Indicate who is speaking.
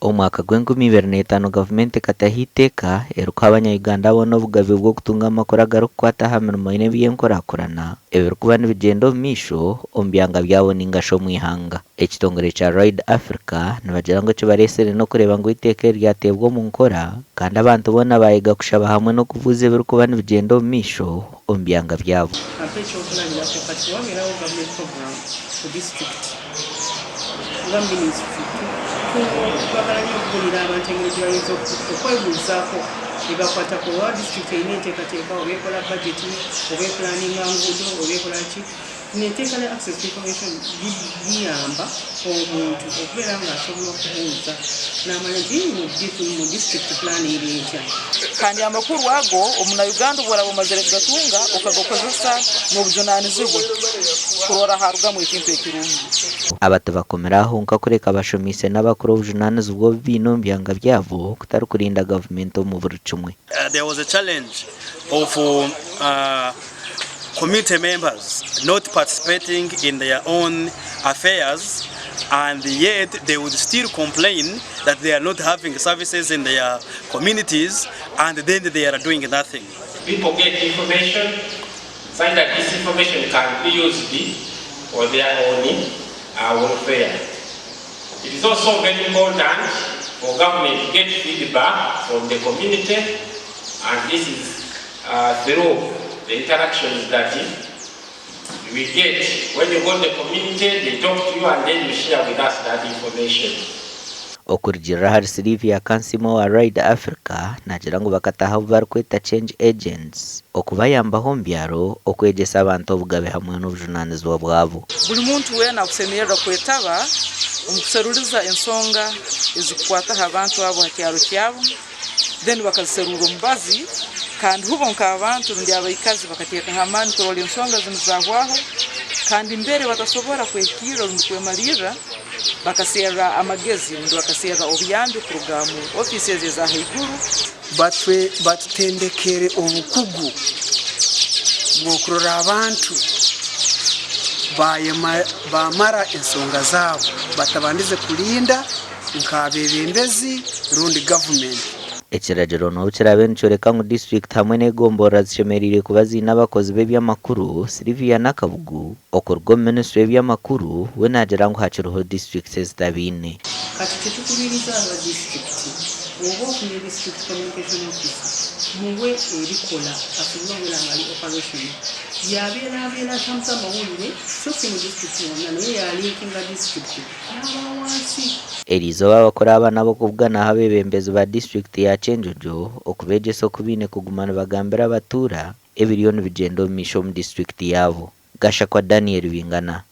Speaker 1: Omwaka gw'2025 gavumenti ekataho iteeka erukuha abanya-Uganda boona obugabe bw'okutunga amakuru agarukukwata aha mirimo y'eby'enkurakurana ebirikuba nibigyenda omu maisho omu byanga byabo ningashi omu ihanga. Ekitongore kya Ride Africa nibagira ngu kibaresire n'okureba ngu iteeka ryateebwa omu nkora kandi abantu boona bayiga kushaba hamwe n'okubuuza ebirikuba nibigyenda omu maisho omu byanga byabo.
Speaker 2: Bakalanya okugulira abantu engeri gye bayinza okwebuuzaako ebakwata ku wa disitulikiti erina enteekateeka oba ekola budgeti oba epulaninga nguudo oba ekola ki. Neteeka ne access to information liyamba omuntu okubeera ng'asobola okubuuza n'amanya nti mu disitulikiti pulaani eri etya.
Speaker 3: Kandi amakuru ago omunauganda bw'oraba omazire kugatunga okagakozesa n'obujunaanizibwa kurora harugamu ekintu ekirungi.
Speaker 1: Abato bakomeraho nka kureka bashomise n'abakuru obujunaanizibwa obubi omu byanga byabo kutari kurinda gavumenti omu buri kimwe.
Speaker 4: There was a challenge of community members not participating in their own affairs, and yet they would still complain that they are not having services in their communities, and then they are doing nothing.
Speaker 5: People get information, such that this information can be used for their own welfare. It is also very important for government to get feedback from the community, and this is through the interactions that we get. When you go to the community, they talk to you and then you share with us that information.
Speaker 1: Okurigirira hari Sylvia Kansimo wa Ride Africa nagira ngu bakataha obu barikweta change agents okubayambaho omu byaro okwegyesa abantu obugabe hamwe n'obujunaanizibwa bwabo.
Speaker 3: Buli muntu weena akusemererwa kwetaba omu kuseruriza ensonga ezikukwataho abantu abo ha kyaro kyabo, then bakaziserura omubazi kandi hubo nk'abantu rundi abaikazi bakateekaho amaani kurora ensonga zinu zahwaho, kandi mbere batasobora kwekirra rundi kwemalirra bakaserra amagezi rundi bakaserra obuyambi kuruga mu ofisi ezo eza haiguru.
Speaker 6: Batutendekere obukugu bw'okurora abantu bamara ensonga zaabo batabandize kulinda nk'abebembezi rundi gavumenti.
Speaker 1: Ekiragiro n'obu kirabe nikyoreka ngu disitulikiti hamwe n'egombora zishemereire kuba ziine abakozi b'ebyamakuru. Sylvia Nakabugu okuruga omu minisitule y'ebyamakuru we nagira ngu hakiriho disitulikiti ezitabiine.
Speaker 2: Kati tetukubiriza aba disitulikiti oba ofuna disitulikiti communication officer muwe erikola asobola okubeera ngali operation yabeera atamuza amawulire so si mu disitulikiti yonna naye yalinkinga disitulikiti n'aba wansi.
Speaker 1: Eriizooba abakora abaana b'okuvuganaho abebembezi ba disitulikiti ya Kyenjojo okubeegyesa okubiine kuguma nibagambira abatuura ebiriyo nibigyenda omu maisho omu disitulikiti yaabo. Gasha kwa Daniel Bingana.